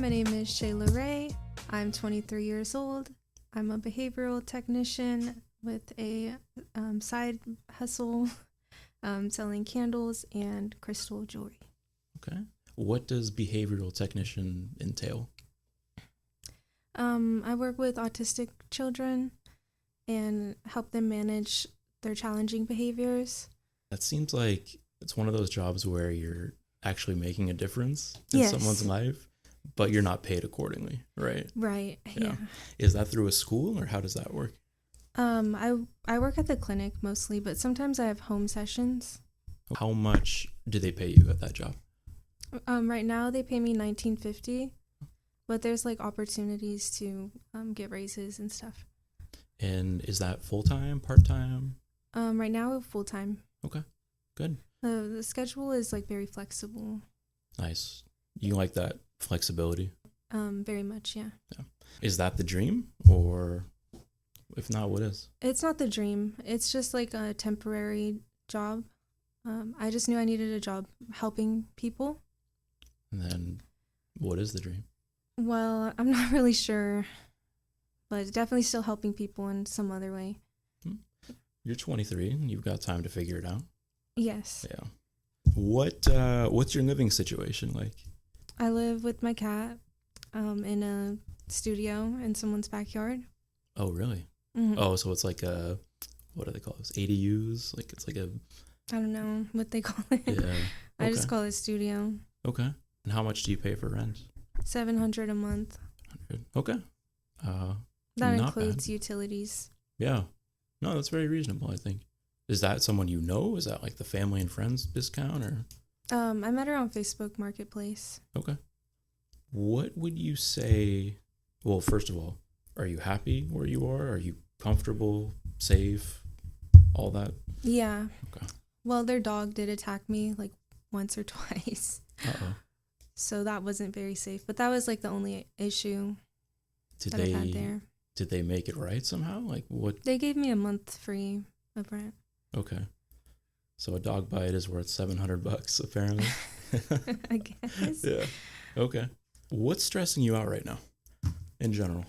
my name is Shayla Ray. I'm 23 years old. I'm a behavioral technician with a side hustle selling candles and crystal jewelry. Okay. What does behavioral technician entail? I work with autistic children and help them manage their challenging behaviors. That seems like it's one of those jobs where you're actually making a difference in Yes. someone's life, but you're not paid accordingly, right? Right. Yeah. Is that through a school or how does that work? I work at the clinic mostly, but sometimes I have home sessions. How much do they pay you at that job? Right now they pay me $19.50, but there's like opportunities to get raises and stuff. And is that full-time, part-time? Right now full-time. Okay, good. The schedule is like very flexible. Nice. You like that flexibility? Very much, yeah. Is that the dream, or if not, what is? It's not the dream. It's just like a temporary job. I just knew I needed a job helping people. And then what is the dream? Well, I'm not really sure, but definitely still helping people in some other way. You're 23 and you've got time to figure it out. Yes. Yeah. What's your living situation like? I live with my cat in a studio in someone's backyard. Oh, really? Mm-hmm. Oh, so it's like a, what do they call those? ADUs? Like it's like a... I don't know what they call it. Yeah. I just call it studio. Okay. And how much do you pay for rent? $700 a month. 100. Okay. That not includes bad. utilities. Yeah. No, that's very reasonable, I think. Is that someone you know? Is that like the family and friends discount or? I met her on Facebook Marketplace. Okay. What would you say? Well, first of all, are you happy where you are? Are you comfortable, safe, all that? Yeah. Okay. Well, their dog did attack me like once or twice. Uh-oh. So that wasn't very safe. But that was like the only issue Did that I've had there. Did they make it right somehow? Like what? They gave me a month free of rent. Okay. So a dog bite is worth $700 apparently. I guess. Yeah. Okay. What's stressing you out right now in general?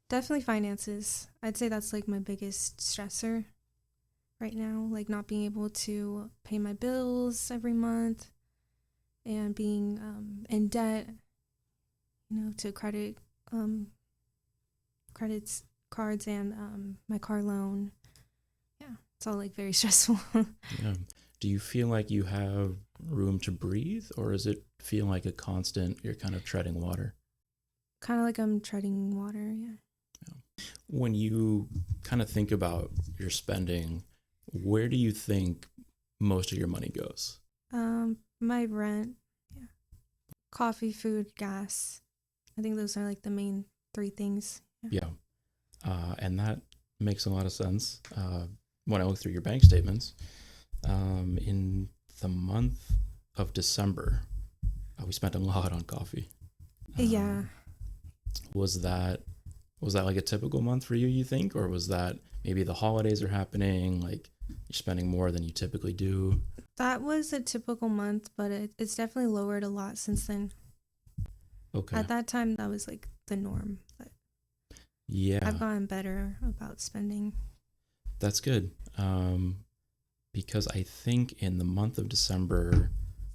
Definitely finances. I'd say that's like my biggest stressor right now. Like not being able to pay my bills every month and being in debt, to credits, cards, and my car loan. Yeah, it's all like very stressful. Yeah. Do you feel like you have room to breathe, or is it feel like a constant, you're kind of treading water? Kind of like I'm treading water, yeah. When you kind of think about your spending, where do you think most of your money goes? My rent, yeah. Coffee, food, gas. I think those are like the main three things. Yeah. And that makes a lot of sense. When I look through your bank statements, in the month of December, we spent a lot on coffee. Yeah. Was that like a typical month for you think? Or was that maybe the holidays are happening, like you're spending more than you typically do? That was a typical month, but it's definitely lowered a lot since then. Okay. At that time, that was like the norm. But yeah. I've gotten better about spending. That's good. Because I think in the month of December,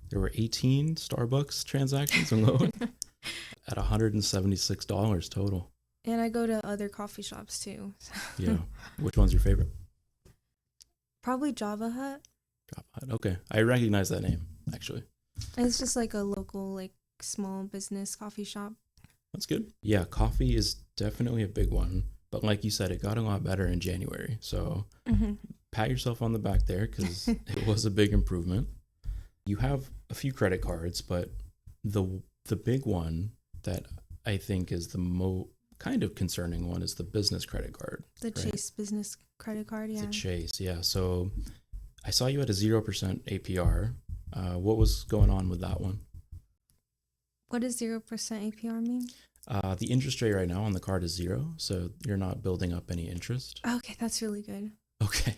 there were 18 Starbucks transactions alone at $176 total. And I go to other coffee shops too. Yeah. Which one's your favorite? Probably Java Hut. Java Hut. Okay. I recognize that name, actually. It's just like a local, like small business coffee shop. That's good. Yeah, coffee is definitely a big one. But like you said, it got a lot better in January. So pat yourself on the back there because it was a big improvement. You have a few credit cards, but the big one that I think is the kind of concerning one is the business credit card. The Chase business credit card, yeah. The Chase, yeah. So I saw you at a 0% APR. What was going on with that one? What does 0% APR mean? The interest rate right now on the card is 0, so you're not building up any interest. Okay, that's really good. Okay.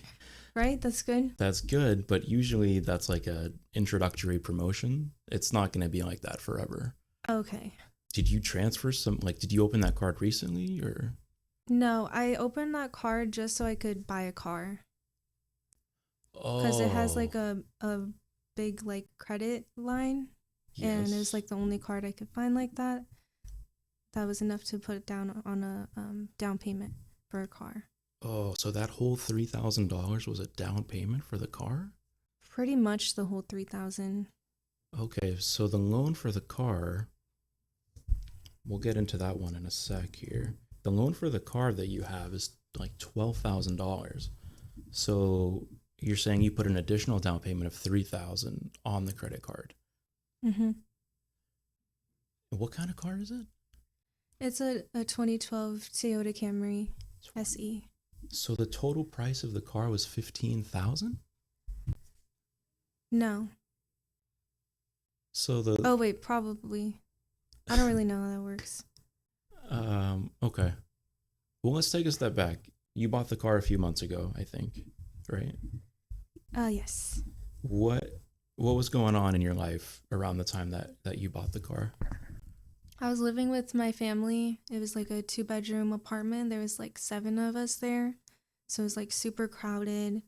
Right? That's good? That's good, but usually that's like a introductory promotion. It's not going to be like that forever. Okay. Did you transfer some, like, did you open that card recently or? No, I opened that card just so I could buy a car. Because it has like Oh, a big like credit line, and it was yes. like the only card I could find like that. That was enough to put down on a down payment for a car. Oh, so that whole $3,000 was a down payment for the car? Pretty much the whole 3,000. Okay, so the loan for the car, we'll get into that one in a sec here. The loan for the car that you have is like $12,000. So you're saying you put an additional down payment of 3,000 on the credit card. Mm-hmm. What kind of car is it? It's a 2012 Toyota Camry SE. So the total price of the car was 15,000? No. So the Oh wait, probably. I don't really know how that works. okay. Well, let's take a step back. You bought the car a few months ago, I think, right? Yes. What what was going on in your life around the time that you bought the car? I was living with my family. It was like a 2-bedroom apartment. There was like 7 of us there. So it was like super crowded,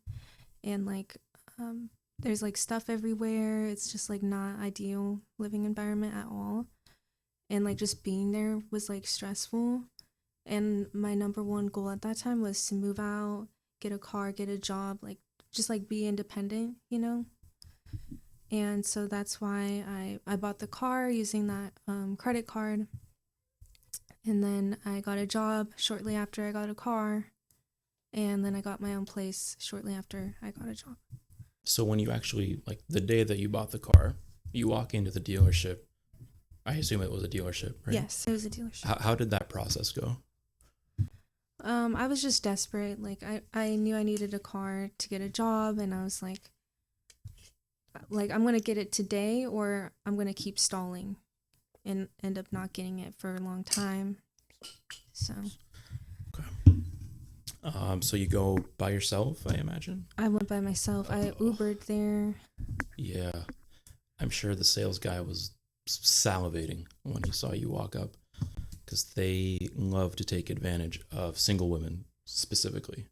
and like there's like stuff everywhere. It's just like not ideal living environment at all. And like just being there was like stressful. And my number one goal at that time was to move out, get a car, get a job, like just like be independent, you know? And so that's why I bought the car using that credit card. And then I got a job shortly after I got a car. And then I got my own place shortly after I got a job. So when you actually, like, the day that you bought the car, you walk into the dealership. I assume it was a dealership, right? Yes, it was a dealership. How did that process go? I was just desperate. Like I knew I needed a car to get a job, and I was like I'm gonna get it today or I'm gonna keep stalling and end up not getting it for a long time. So Okay. So you go by yourself, I imagine? I went by myself. I Ubered there. Yeah. I'm sure the sales guy was salivating when he saw you walk up because they love to take advantage of single women specifically.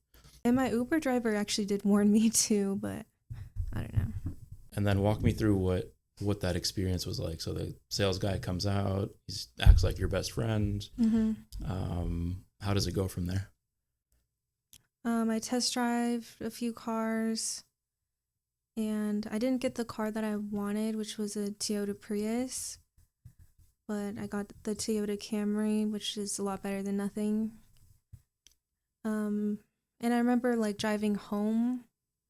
And my Uber driver actually did warn me too, but I don't know. And then walk me through what that experience was like. So the sales guy comes out, he acts like your best friend. Mm-hmm. How does it go from there? I test drive a few cars, and I didn't get the car that I wanted, which was a Toyota Prius, but I got the Toyota Camry, which is a lot better than nothing. And I remember like driving home,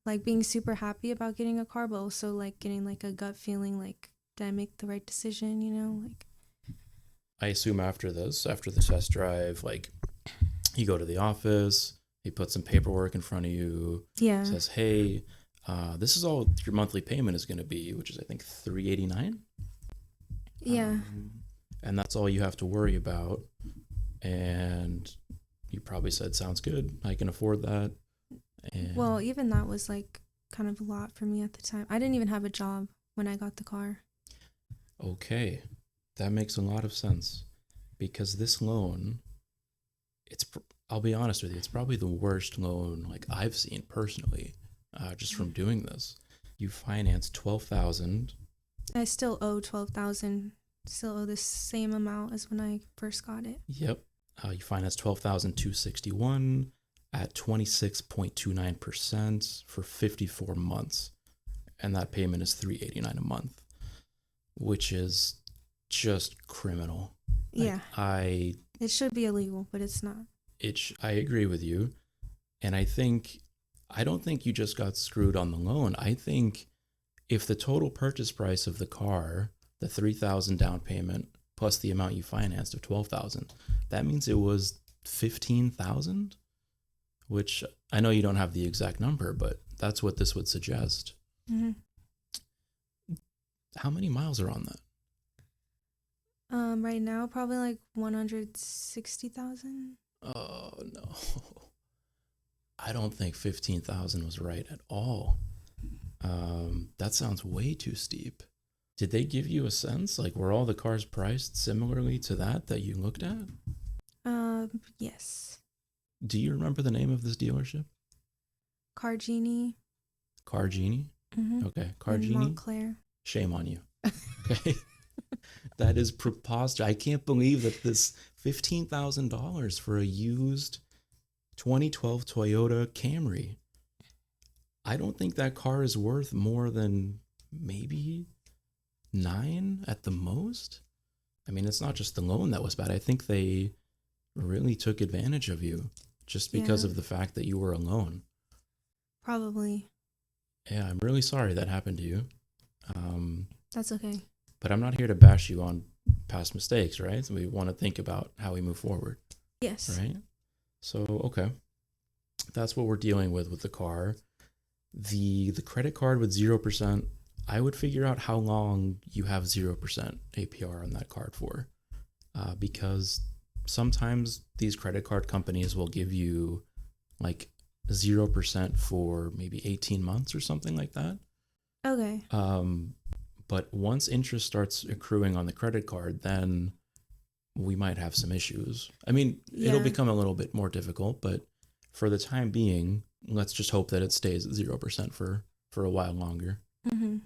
like being super happy about getting a car, but also like getting like a gut feeling like, did I make the right decision, you know? Like, I assume after this, after the test drive, like you go to the office, he puts some paperwork in front of you, yeah. says, "Hey, this is all your monthly payment is going to be, which is I think $389." Yeah. And that's all you have to worry about. And you probably said, "Sounds good. I can afford that." And Well, even that was like kind of a lot for me at the time. I didn't even have a job when I got the car. okay, that makes a lot of sense because this loan, I'll be honest with you, it's probably the worst loan like I've seen personally, just from doing this. You financed 12,000. I still owe 12,000. Still owe the same amount as when I first got it. Yep. You financed 12,261 at 26.29% for 54 months, and that payment is $389 a month, which is just criminal. Yeah. I It should be illegal, but it's not. I agree with you, and I don't think you just got screwed on the loan. I think if the total purchase price of the car, the 3,000 down payment plus the amount you financed of 12,000, that means it was 15,000, which I know you don't have the exact number, but that's what this would suggest. Mm-hmm. How many miles are on that? Right now, probably like 160,000. Oh no. I don't think 15,000 was right at all. That sounds way too steep. Did they give you a sense? Like, were all the cars priced similarly to that you looked at? Yes. Do you remember the name of this dealership? Car Genie. Car Genie? Mm-hmm. Okay, Car In Genie? Montclair. Shame on you. Okay. That is preposterous. I can't believe that this $15,000 for a used 2012 Toyota Camry. I don't think that car is worth more than maybe 9 at the most. I mean, it's not just the loan that was bad. I think they really took advantage of you just because of the fact that you were alone. Probably. Yeah, I'm really sorry that happened to you. That's okay. But I'm not here to bash you on past mistakes, right? So we want to think about how we move forward. Yes. Right? So, okay. That's what we're dealing with the car. The credit card with 0%, I would figure out how long you have 0% APR on that card for. Because sometimes these credit card companies will give you like 0% for maybe 18 months or something like that. Okay. But once interest starts accruing on the credit card, then we might have some issues. I mean, it'll become a little bit more difficult, but for the time being, let's just hope that it stays at 0% for a while longer. Mm-hmm.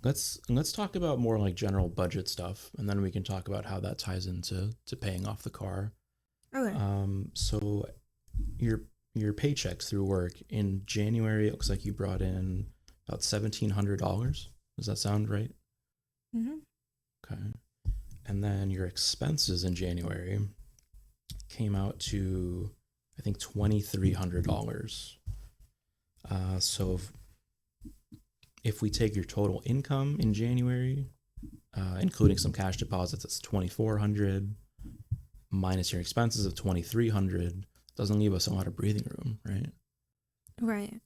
Let's talk about more like general budget stuff, and then we can talk about how that ties into paying off the car. Okay. So your paychecks through work in January, it looks like you brought in about $1,700. Does that sound right? Mm-hmm. Okay. And then your expenses in January came out to, I think, $2,300. So if we take your total income in January, including some cash deposits, that's $2,400 minus your expenses of $2,300. Doesn't leave us a lot of breathing room, right? Right.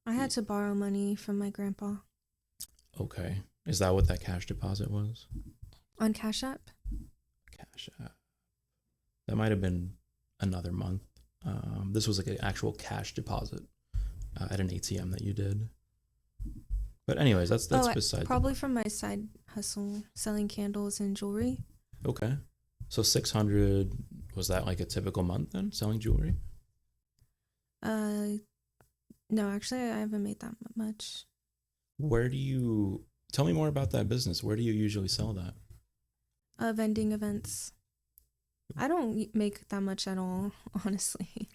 I had to borrow money from my grandpa. Okay. Is that what that cash deposit was? On Cash App? Cash App. That might have been another month. This was like an actual cash deposit at an ATM that you did. But anyways, that's beside probably from my side hustle, selling candles and jewelry. Okay. So 600, was that like a typical month then, selling jewelry? No, actually I haven't made that much. Tell me more about that business. Where do you usually sell that? Vending events. I don't make that much at all, honestly.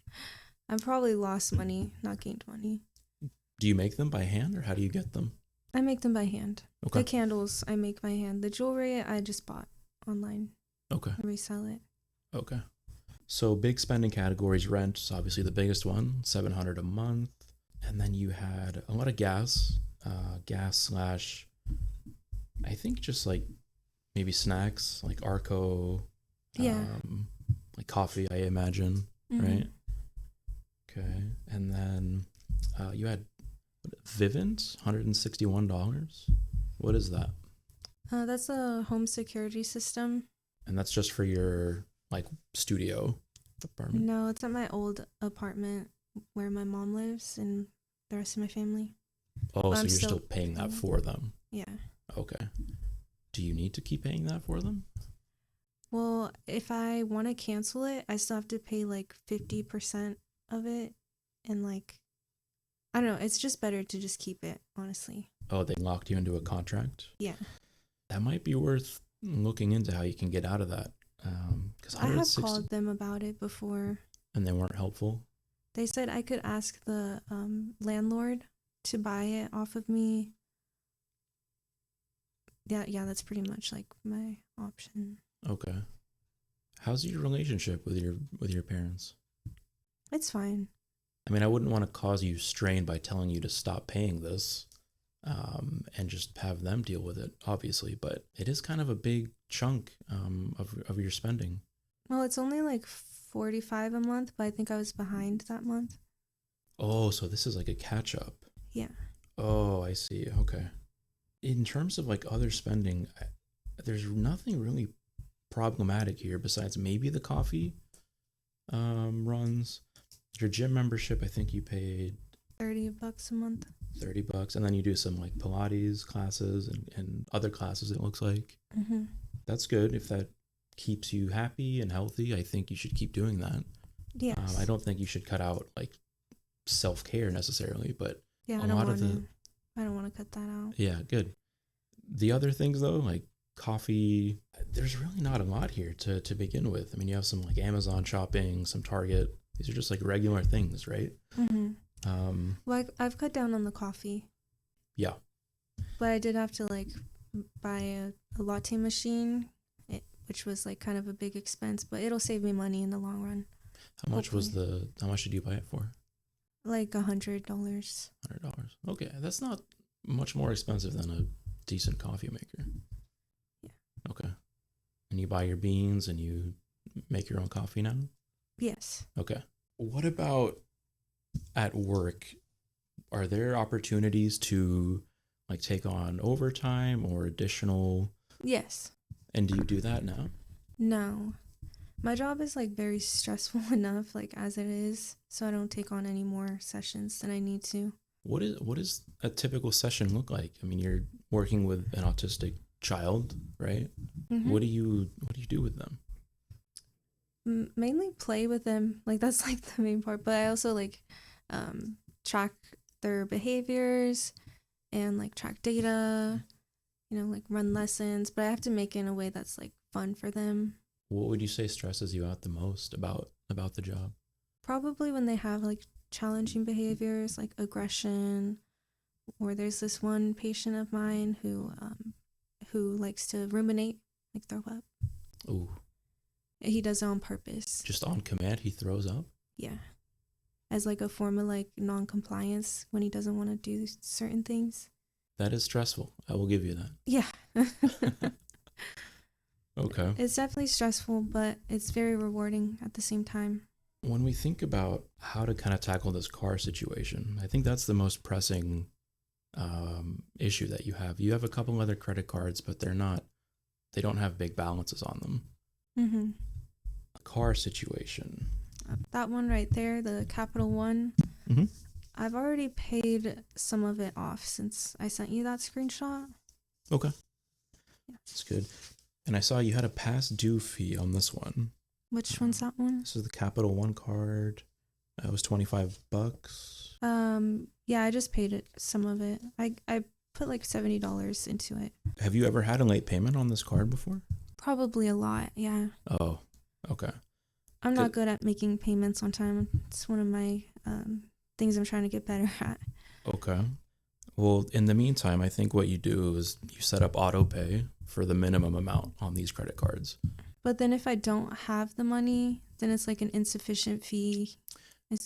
I've probably lost money, not gained money. Do you make them by hand or how do you get them? I make them by hand. Okay. The candles I make by hand. The jewelry I just bought online. Okay. I resell it. Okay. So big spending categories, rent is obviously the biggest one, $700 a month. And then you had a lot of gas / I think just like maybe snacks, like Arco, like coffee, I imagine, right? Okay. And then you had Vivint, $161. What is that? That's a home security system. And that's just for your like studio apartment? No, it's at my old apartment where my mom lives and the rest of my family. Oh, so you're still paying that for them? Yeah. Okay. Do you need to keep paying that for them? Well, if I want to cancel it, I still have to pay like 50% of it. And like, I don't know, it's just better to just keep it, honestly. Oh, they locked you into a contract? Yeah. That might be worth looking into how you can get out of that. I have called them about it before. And they weren't helpful? They said I could ask the landlord to buy it off of me. Yeah, that's pretty much like my option. Okay. How's your relationship with your parents? It's fine. I mean, I wouldn't want to cause you strain by telling you to stop paying this, and just have them deal with it, obviously. But it is kind of a big chunk of your spending. Well, it's only like $45 a month, but I think I was behind that month. Oh, so this is like a catch up. Yeah. Oh, I see. Okay. In terms of like other spending, there's nothing really problematic here besides maybe the coffee runs. Your gym membership, I think you paid $30 a month. $30, and then you do some like Pilates classes and other classes, it looks like. Mm-hmm. That's good. If that keeps you happy and healthy, I think you should keep doing that. Yes. I don't think you should cut out like self-care necessarily, but yeah, a lot of the I don't want to cut that out. yeah, good. The other things though, like coffee, there's really not a lot here to begin with. I mean, you have some like Amazon shopping, some Target. These are just like regular things, right? Mm-hmm. Well, I've cut down on the coffee. Yeah. But I did have to like buy a latte machine, which was like kind of a big expense, but it'll save me money in the long run. How much did you buy it for? Like $100. $100. Okay, that's not much more expensive than a decent coffee maker. Yeah. Okay. And you buy your beans and you make your own coffee now? Yes. Okay. What about at work? Are there opportunities to like take on overtime or additional? Yes. And do you do that now? No. My job is like very stressful enough like as it is, so I don't take on any more sessions than I need to. What is a typical session look like? I mean, you're working with an autistic child, right? Mm-hmm. What do you do with them? Mainly play with them. Like that's like the main part, but I also like track their behaviors and like track data, like run lessons, but I have to make it in a way that's like fun for them. What would you say stresses you out the most about the job? Probably when they have like challenging behaviors like aggression, or there's this one patient of mine who likes to ruminate, like throw up. Ooh. He does it on purpose. Just on command, he throws up? Yeah. As like a form of like non-compliance when he doesn't want to do certain things. That is stressful. I will give you that. Yeah. Okay. It's definitely stressful, but it's very rewarding at the same time. When we think about how to kind of tackle this car situation, I think that's the most pressing issue that you have. You have a couple other credit cards, but they don't have big balances on them. Mm-hmm. A car situation. That one right there, the Capital One, Mm-hmm. I've already paid some of it off since I sent you that screenshot. Okay. Yeah. That's good. And I saw you had a past due fee on this one. Which one's that one? This is the Capital One card. It was $25. Yeah, I just paid it, some of it. I put like $70 into it. Have you ever had a late payment on this card before? Probably a lot, yeah. Oh, okay. I'm not good at making payments on time. It's one of my things I'm trying to get better at. Okay. Well, in the meantime, I think what you do is you set up auto pay for the minimum amount on these credit cards. But then if I don't have the money, then it's like an insufficient fee. Yeah.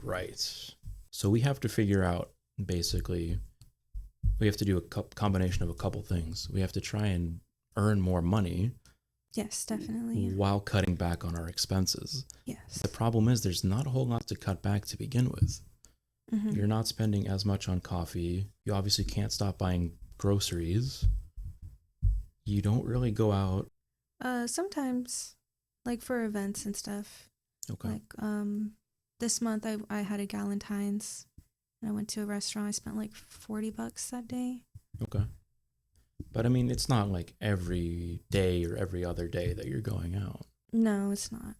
Right. So we have to figure out, basically, we have to do a combination of a couple things. We have to try and earn more money. Yes, definitely. Yeah. While cutting back on our expenses. Yes. The problem is there's not a whole lot to cut back to begin with. Mm-hmm. You're not spending as much on coffee. You obviously can't stop buying groceries. You don't really go out. Sometimes, like for events and stuff. Okay. Like this month I had a Galentine's and I went to a restaurant. I spent like $40 that day. Okay. But I mean, it's not like every day or every other day that you're going out. No, it's not.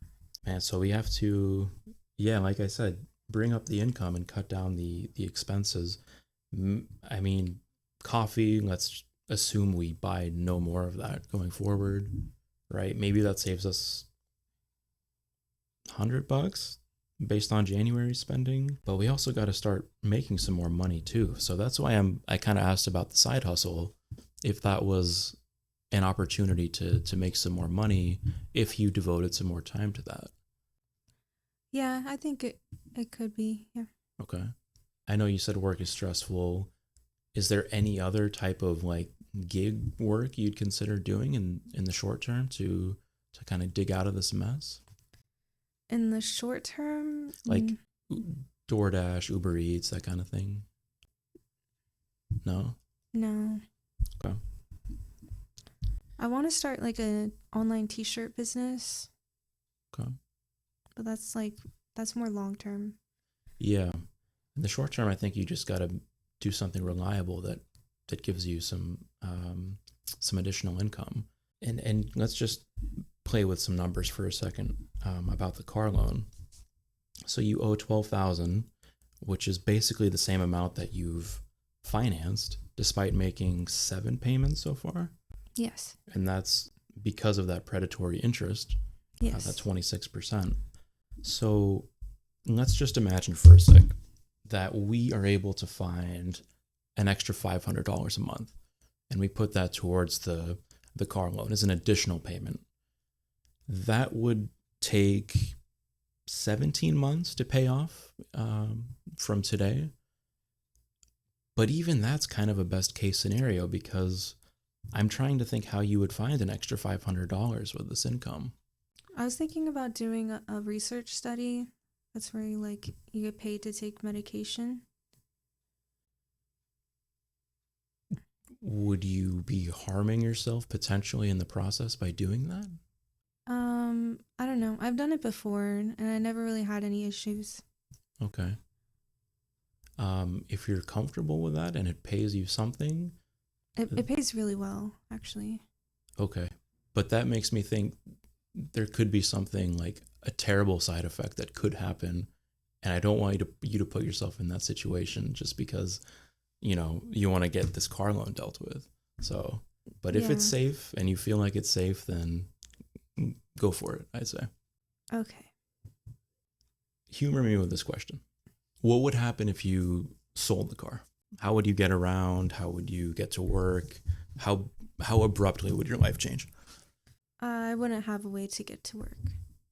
And so we have to, yeah, like I said, bring up the income and cut down the expenses. I mean, coffee, let's assume we buy no more of that going forward, right? Maybe that saves us $100 based on January spending, but we also got to start making some more money too. So that's why I kind of asked about the side hustle, if that was an opportunity to make some more money if you devoted some more time to that. Yeah, I think it could be, yeah. Okay. I know you said work is stressful. Is there any other type of like gig work you'd consider doing in the short term to kind of dig out of this mess? In the short term? Like DoorDash, Uber Eats, that kind of thing? No? No. Okay. I want to start like an online t-shirt business. Okay. But that's more long term. Yeah. In the short term, I think you just got to do something reliable that gives you some additional income. And let's just play with some numbers for a second about the car loan. So you owe $12,000, which is basically the same amount that you've financed, despite making 7 payments so far. Yes. And that's because of that predatory interest. Yes. That 26%. So let's just imagine for a sec that we are able to find an extra $500 a month, and we put that towards the car loan as an additional payment. That would take 17 months to pay off from today. But even that's kind of a best case scenario, because I'm trying to think how you would find an extra $500 with this income. I was thinking about doing a research study. That's where you get paid to take medication. Would you be harming yourself potentially in the process by doing that? I don't know. I've done it before, and I never really had any issues. Okay. If you're comfortable with that and it pays you something... It pays really well, actually. Okay. But that makes me think there could be something like a terrible side effect that could happen, and I don't want you to put yourself in that situation just because, you want to get this car loan dealt with. So, but if it's safe and you feel like it's safe, then go for it, I'd say. Okay. Humor me with this question. What would happen if you sold the car? How would you get around? How would you get to work? How abruptly would your life change? I wouldn't have a way to get to work.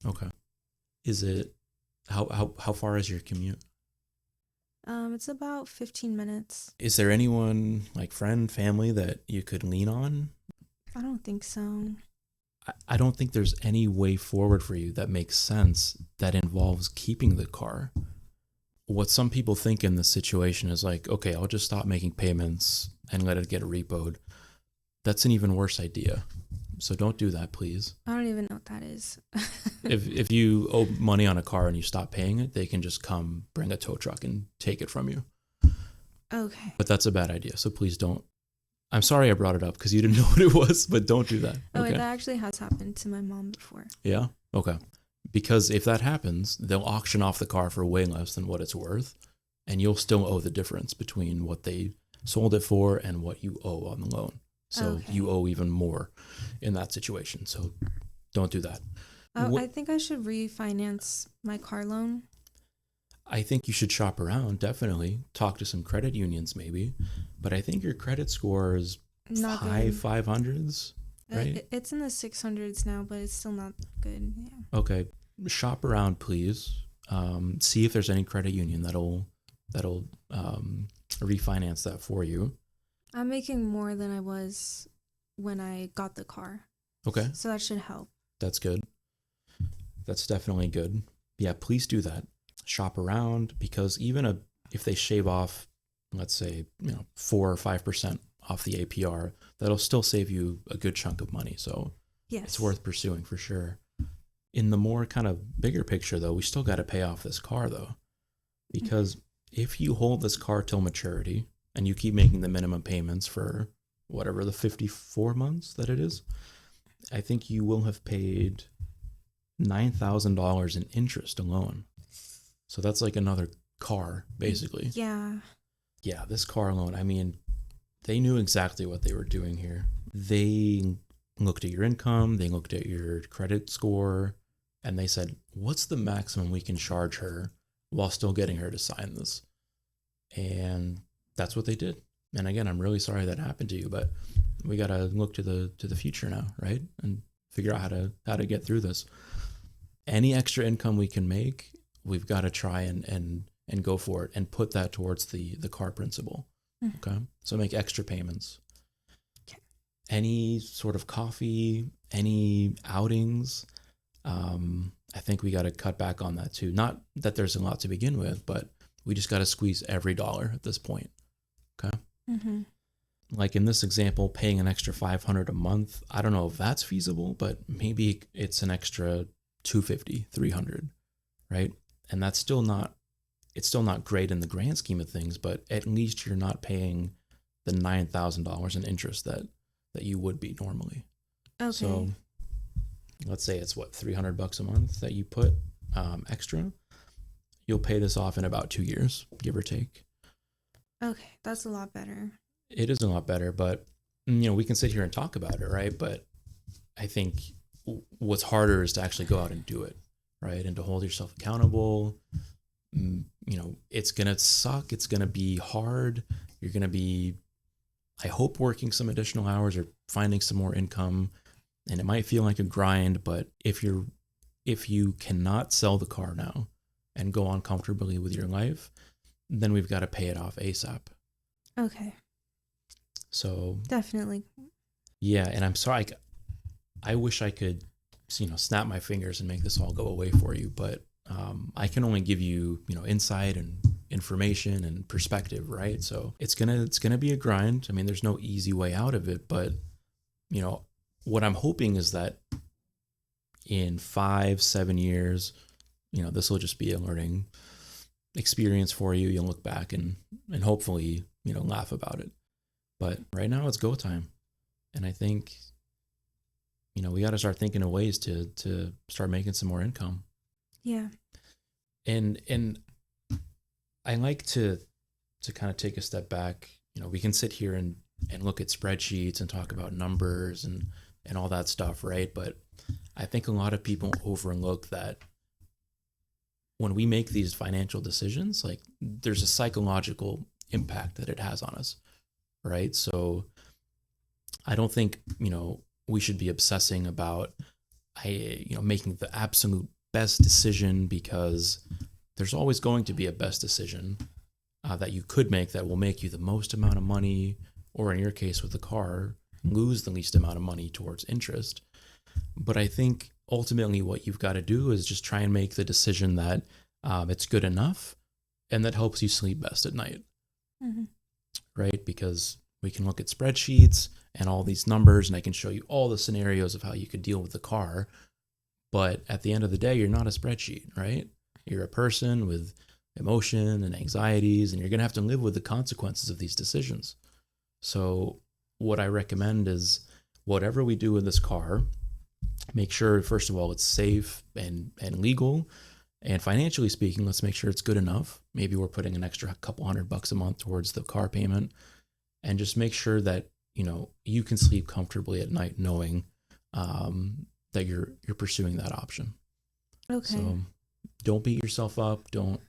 Okay. Is it how far is your commute? It's about 15 minutes. Is there anyone, like friend, family, that you could lean on? I don't think so. I don't think there's any way forward for you that makes sense that involves keeping the car. What some people think in this situation is like, okay, I'll just stop making payments and let it get repoed. That's an even worse idea. So don't do that, please. I don't even know what that is. If you owe money on a car and you stop paying it, they can just come bring a tow truck and take it from you. Okay. But that's a bad idea. So please don't. I'm sorry I brought it up because you didn't know what it was, but don't do that. Oh, okay? That actually has happened to my mom before. Yeah? Okay. Because if that happens, they'll auction off the car for way less than what it's worth, and you'll still owe the difference between what they sold it for and what you owe on the loan. So you owe even more in that situation. So don't do that. I think I should refinance my car loan. I think you should shop around, definitely. Talk to some credit unions maybe. But I think your credit score is not high good. 500s, right? It's in the 600s now, but it's still not good. Yeah. Okay. Shop around, please. See if there's any credit union that'll refinance that for you. I'm making more than I was when I got the car. Okay. So that should help. That's good. That's definitely good. Yeah, please do that. Shop around, because even if they shave off, let's say, 4 or 5% off the APR, that'll still save you a good chunk of money. So yes, it's worth pursuing for sure. In the more kind of bigger picture, though, we still got to pay off this car, though, because if you hold this car till maturity and you keep making the minimum payments for whatever the 54 months that it is, I think you will have paid $9,000 in interest alone. So that's like another car, basically. Yeah. Yeah, this car loan, I mean, they knew exactly what they were doing here. They looked at your income, they looked at your credit score, and they said, what's the maximum we can charge her while still getting her to sign this? And that's what they did. And again, I'm really sorry that happened to you, but we got to look to the future now, right? And figure out how to get through this. Any extra income we can make, we've got to try and go for it and put that towards the car principal. Okay. So make extra payments. Okay. Any sort of coffee, any outings, I think we got to cut back on that too. Not that there's a lot to begin with, but we just got to squeeze every dollar at this point. Okay. Mm-hmm. Like in this example, paying an extra $500 a month. I don't know if that's feasible, but maybe it's an extra $250, $300, right? And that's still not it's still not great in the grand scheme of things, but at least you're not paying the $9,000 in interest that you would be normally. Okay. So let's say it's what, $300 a month that you put extra. You'll pay this off in about 2 years, give or take. Okay, that's a lot better. It is a lot better, but we can sit here and talk about it, right? But I think what's harder is to actually go out and do it, right? And to hold yourself accountable. It's going to suck. It's going to be hard. You're going to be, I hope, working some additional hours or finding some more income. And it might feel like a grind, but if you cannot sell the car now and go on comfortably with your life, then we've got to pay it off ASAP. Okay. So definitely. Yeah, and I'm sorry. I wish I could, snap my fingers and make this all go away for you, but I can only give you, insight and information and perspective, right? So it's gonna be a grind. I mean, there's no easy way out of it, but what I'm hoping is that in 5-7 years, this will just be a learning experience for you. You'll look back and hopefully, laugh about it. But right now it's go time. And I think, we got to start thinking of ways to start making some more income. Yeah. And I like to kind of take a step back. We can sit here and look at spreadsheets and talk about numbers and all that stuff, right? But I think a lot of people overlook that when we make these financial decisions, like there's a psychological impact that it has on us, right? So I don't think, we should be obsessing about, making the absolute best decision, because there's always going to be a best decision that you could make that will make you the most amount of money, or in your case with the car, lose the least amount of money towards interest. But I think ultimately what you've got to do is just try and make the decision that it's good enough and that helps you sleep best at night. Mm-hmm. Right? Because we can look at spreadsheets and all these numbers, and I can show you all the scenarios of how you could deal with the car. But at the end of the day, you're not a spreadsheet, right? You're a person with emotion and anxieties, and you're going to have to live with the consequences of these decisions. So what I recommend is whatever we do with this car, make sure, first of all, it's safe and legal. And financially speaking, let's make sure it's good enough. Maybe we're putting an extra couple $100 a month towards the car payment, and just make sure that, you can sleep comfortably at night knowing that you're pursuing that option. Okay. So don't beat yourself up. Don't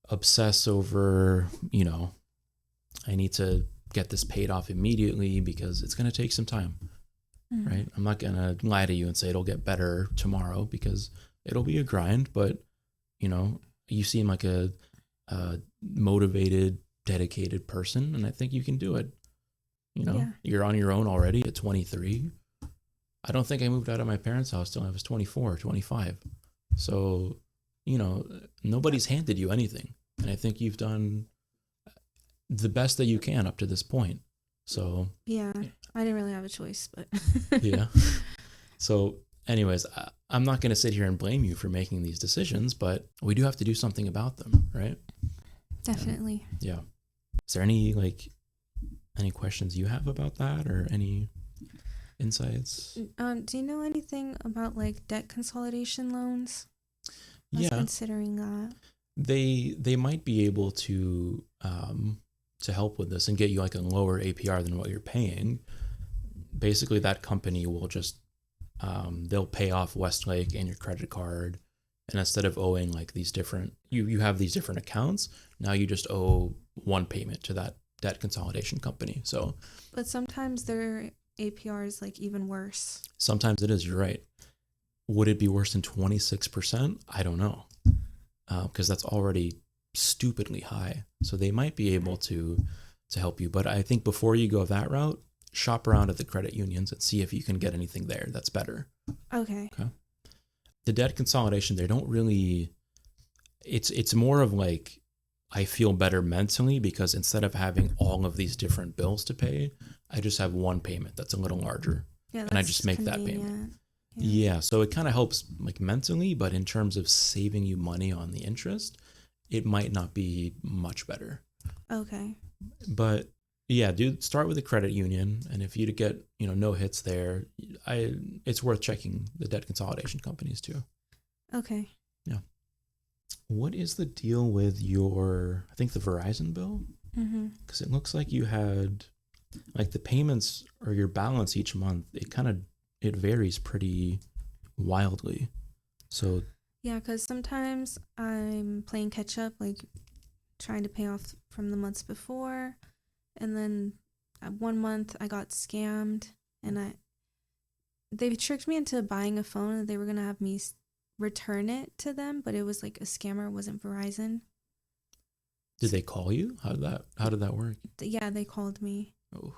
obsess over, I need to get this paid off immediately, because it's going to take some time, right? I'm not going to lie to you and say it'll get better tomorrow, because it'll be a grind, but you seem like a motivated, dedicated person, and I think you can do it. Yeah. You're on your own already at 23. I don't think I moved out of my parents' house till I was 24 or 25. So, nobody's handed you anything. And I think you've done the best that you can up to this point. So, yeah, I didn't really have a choice, but yeah. So anyways, I'm not going to sit here and blame you for making these decisions, but we do have to do something about them, right? Definitely. Yeah. Is there any questions you have about that, or any insights? Do you know anything about debt consolidation loans? I was considering that. They might be able to help with this and get you a lower APR than what you're paying. Basically, that company will just they'll pay off Westlake and your credit card, and instead of owing these different, you have these different accounts, now you just owe one payment to that debt consolidation company. So, but sometimes their APR is even worse. Sometimes it is. You're right. Would it be worse than 26%? I don't know, because that's already stupidly high. So they might be able to help you. But I think before you go that route, shop around at the credit unions and see if you can get anything there that's better. Okay. The debt consolidation, they don't really, it's more of I feel better mentally, because instead of having all of these different bills to pay, I just have one payment that's a little larger. Yeah, and I just make that payment. Yeah. So it kind of helps mentally, but in terms of saving you money on the interest, it might not be much better. Okay. But yeah, dude, start with a credit union, and if you get no hits there, it's worth checking the debt consolidation companies too. Okay. Yeah. What is the deal with I think the Verizon bill? Because it looks like you had like the payments or your balance each month. It varies pretty wildly. So yeah, because sometimes I'm playing catch up, like trying to pay off from the months before, and then one month I got scammed, and they tricked me into buying a phone, and they were gonna have me return it to them, but it was like a scammer, it wasn't Verizon. did they call you? How did that work? Yeah, they called me. Oh,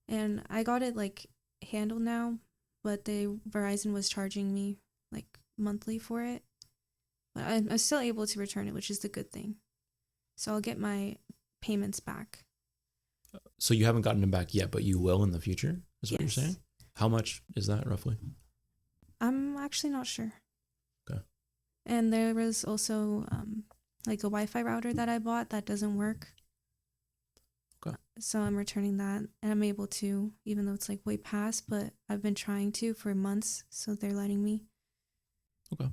And I got it like handled now, but Verizon was charging me like monthly for it. But I'm still able to return it, which is the good thing. So I'll get my payments back. so you haven't gotten them back yet, but you will in the future, is what you're Yes. saying? How much is that roughly? I'm actually not sure. Okay. And there was also like a Wi-Fi router that I bought that doesn't work. Okay. So I'm returning that, and I'm able to, even though it's like way past, but I've been trying to for months, so they're letting me. Okay.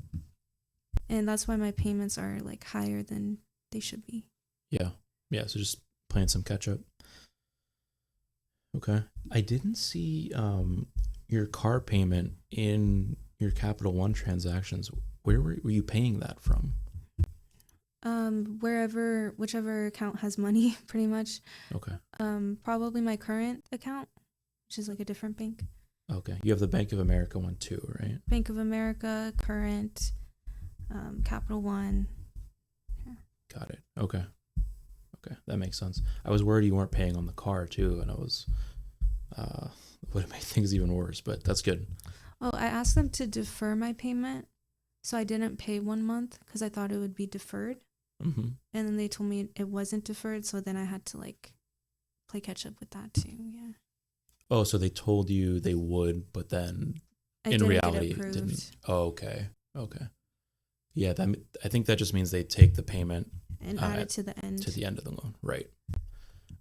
And that's why my payments are like higher than they should be. Yeah. Yeah. So just playing some catch up. Okay. I didn't see your car payment in your Capital One transactions. Where were you paying that from? Whichever account has money, pretty much. Okay. Probably my current account, which is like a different bank. Okay. You have the Bank of America one too, right? Bank of America, current, Capital One. Yeah. Got it. Okay. Okay. That makes sense. I was worried you weren't paying on the car too, and would have made things even worse, but that's good. Oh, I asked them to defer my payment, so I didn't pay 1 month because I thought it would be deferred. Mm-hmm. And then they told me it wasn't deferred, so then I had to like play catch up with that too. Yeah. Oh, so they told you they would, but then in reality it didn't. Oh, okay. Okay. Yeah, I think that just means they take the payment and add it to the end. To the end of the loan, right?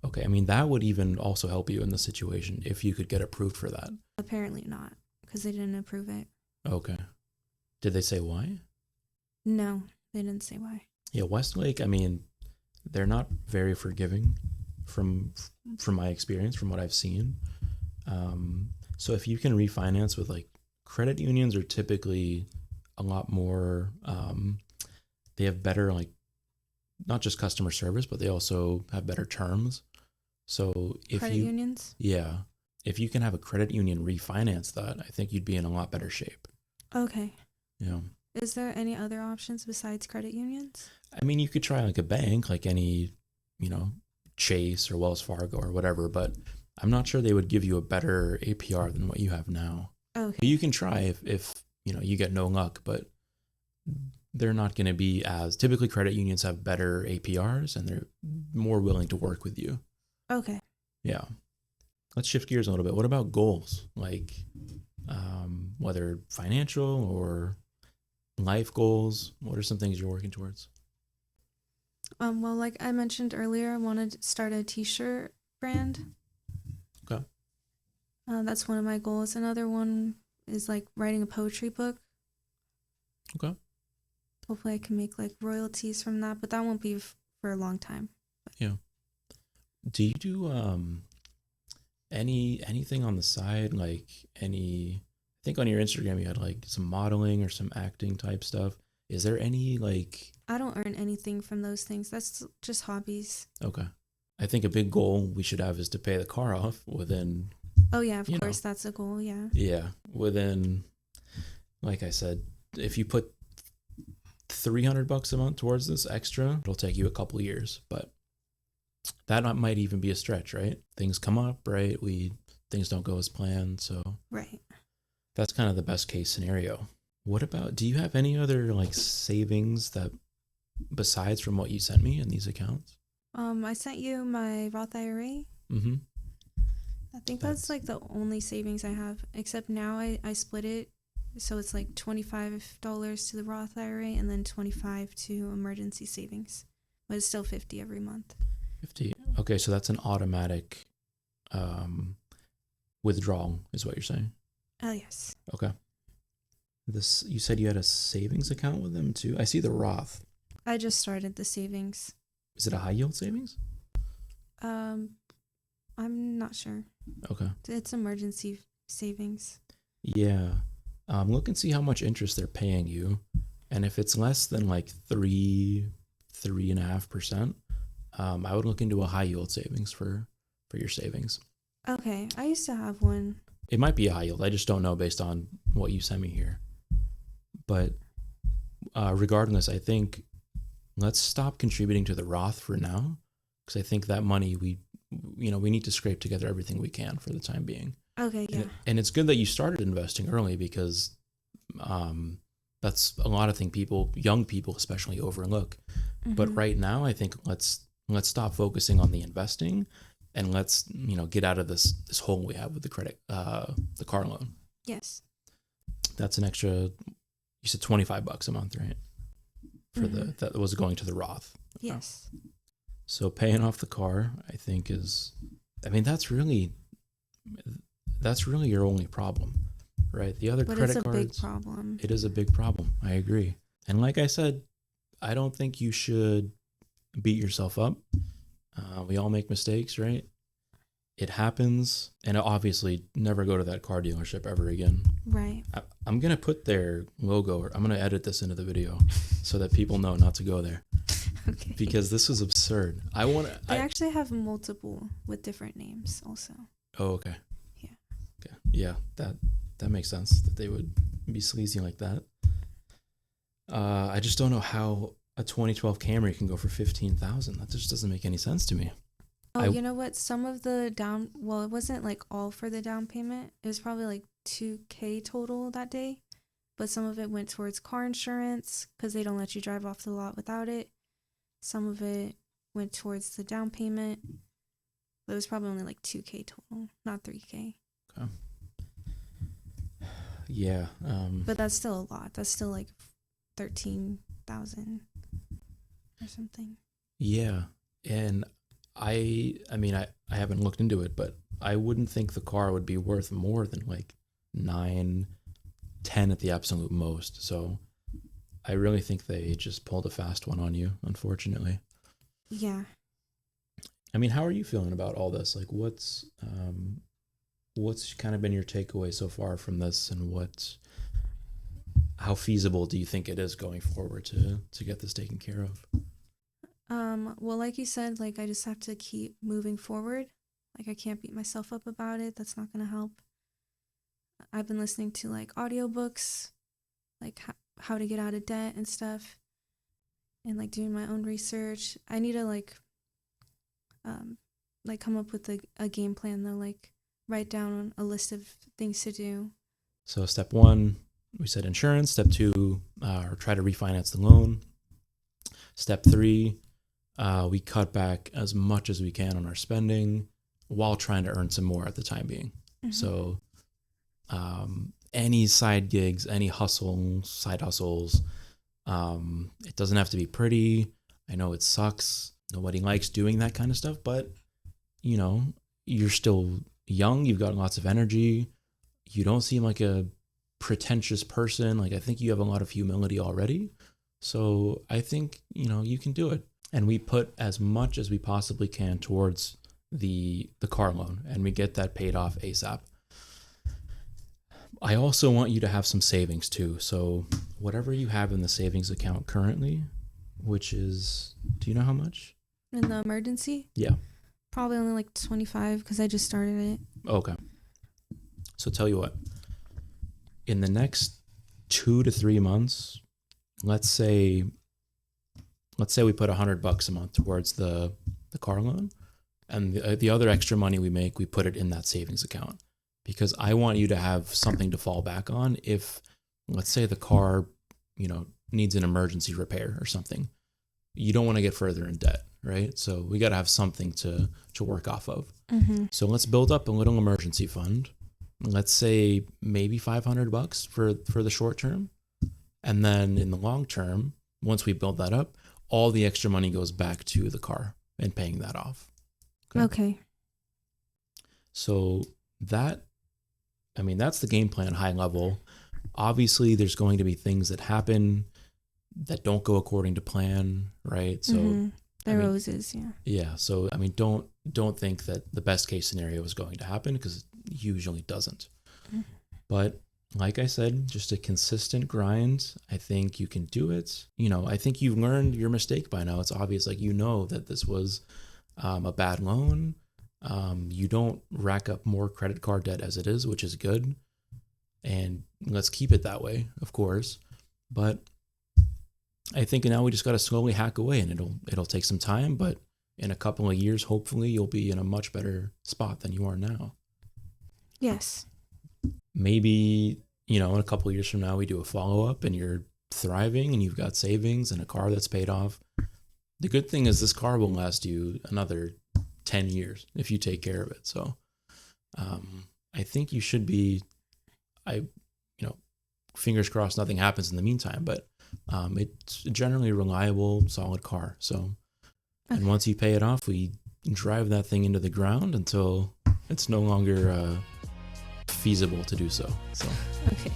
Okay, I mean that would even also help you in the situation if you could get approved for that. Apparently not, because they didn't approve it. Okay. Did they say why? No, they didn't say why. Yeah, Westlake, I mean, they're not very forgiving from my experience, from what I've seen. So if you can refinance with like credit unions are typically a lot more, they have better like not just customer service, but they also have better terms. So if credit unions? Yeah, if you can have a credit union refinance that, I think you'd be in a lot better shape. Okay. Yeah. Is there any other options besides credit unions? I mean, you could try like a bank, like any, Chase or Wells Fargo or whatever, but I'm not sure they would give you a better APR than what you have now. Okay. But you can try if you get no luck, but they're not going to be as typically credit unions have better APRs and they're more willing to work with you. Okay. Yeah. Let's shift gears a little bit. What about goals? Like whether financial or life goals? What are some things you're working towards? Well, like I mentioned earlier, I want to start a t-shirt brand. Okay. That's one of my goals. Another one is like writing a poetry book. Okay. Hopefully I can make like royalties from that, but that won't be for a long time. Yeah. Do you do anything on the side, like I think on your Instagram you had like some modeling or some acting type stuff. Is there any like I don't earn anything from those things. That's just hobbies. Okay. I think a big goal we should have is to pay the car off within Oh yeah, of course that's a goal, yeah. Yeah, within, like I said, if you put $300 a month towards this extra, it'll take you a couple of years, but that might even be a stretch, right? Things come up, right? Things don't go as planned, so right. That's kind of the best case scenario. What about, do you have any other like savings that besides from what you sent me in these accounts? I sent you my Roth IRA. Mm-hmm. I think that's like the only savings I have, except now I split it. So it's like $25 to the Roth IRA and then $25 to emergency savings. but it's still $50 every month. 50. Okay, so that's an automatic withdrawal, is what you're saying? Oh, yes. Okay. This, you said you had a savings account with them too? I see the Roth. I just started the savings. Is it a high yield savings? I'm not sure. Okay. It's emergency savings. Yeah. Look and see how much interest they're paying you. And if it's less than like 3.5%, I would look into a high yield savings for your savings. Okay. I used to have one. It might be a high yield. I just don't know based on what you sent me here. But regardless, I think let's stop contributing to the Roth for now, because I think that money we need to scrape together everything we can for the time being. Okay, yeah. And it's good that you started investing early, because that's a lot of things young people especially overlook. Mm-hmm. But right now, I think let's stop focusing on the investing, and let's get out of this hole we have with the the car loan. Yes. That's an extra. You said $25 a month, right? For Mm-hmm. that was going to the Roth. Yes. So paying off the car, I think that's really your only problem, right? The other credit cards. It's a big problem. It is a big problem. I agree. And like I said, I don't think you should beat yourself up. We all make mistakes, right? It happens. And obviously never go to that car dealership ever again. Right. I'm going to put their logo, or I'm going to edit this into the video so that people know not to go there. Okay. Because this is absurd. They actually have multiple with different names also. Oh, okay. Yeah. Okay. Yeah, that makes sense that they would be sleazy like that. I just don't know how a 2012 Camry can go for $15,000. That just doesn't make any sense to me. Oh, you know what? Some of the it wasn't like all for the down payment. It was probably like $2,000 total that day, but some of it went towards car insurance because they don't let you drive off the lot without it. Some of it went towards the down payment, but it was probably only like $2,000 total, not $3,000. Okay. Yeah. But that's still a lot. That's still like 13,000 or something. Yeah. And I haven't looked into it, but I wouldn't think the car would be worth more than like 9, 10 at the absolute most. So I really think they just pulled a fast one on you, unfortunately. Yeah. I mean, how are you feeling about all this? Like, what's kind of been your takeaway so far from this, and how feasible do you think it is going forward to get this taken care of? Well, like you said, like I just have to keep moving forward. Like I can't beat myself up about it. That's not going to help. I've been listening to like audiobooks, like how to get out of debt and stuff, and like doing my own research. I need to like come up with a game plan though, like write down a list of things to do. So step 1, we said insurance. Step 2, try to refinance the loan. Step 3, we cut back as much as we can on our spending while trying to earn some more at the time being. Mm-hmm. So any side gigs, any side hustles, it doesn't have to be pretty. I know it sucks. Nobody likes doing that kind of stuff, but you're still young. You've got lots of energy. You don't seem like a pretentious person. Like, I think you have a lot of humility already. So I think, you can do it. And we put as much as we possibly can towards the car loan, and we get that paid off ASAP. I also want you to have some savings too. So whatever you have in the savings account currently, which is, do you know how much? In the emergency? Yeah. Probably only like 25 because I just started it. Okay. So tell you what, in the next 2 to 3 months, let's say we put $100 a month towards the car loan, and the other extra money we make, we put it in that savings account, because I want you to have something to fall back on if, let's say, the car, needs an emergency repair or something. You don't want to get further in debt, right? So we got to have something to work off of. Mm-hmm. So let's build up a little emergency fund. Let's say maybe $500 for the short term. And then in the long term, once we build that up, all the extra money goes back to the car and paying that off. Okay. So that's the game plan, high level. Obviously, there's going to be things that happen that don't go according to plan, right? So roses, yeah. Yeah. So don't think that the best case scenario is going to happen, because it usually doesn't. Mm-hmm. But like I said, just a consistent grind. I think you can do it. I think you've learned your mistake by now. It's obvious, like, that this was a bad loan. You don't rack up more credit card debt as it is, which is good. And let's keep it that way, of course. But I think now we just got to slowly hack away, and it'll take some time, but in a couple of years, hopefully you'll be in a much better spot than you are now. Yes. Maybe, in a couple of years from now, we do a follow-up and you're thriving and you've got savings and a car that's paid off. The good thing is this car will last you another 10 years if you take care of it. So I think you should be, fingers crossed nothing happens in the meantime, but it's generally a reliable, solid car. So, and once you pay it off, we drive that thing into the ground until it's no longer feasible to do so. So. Okay.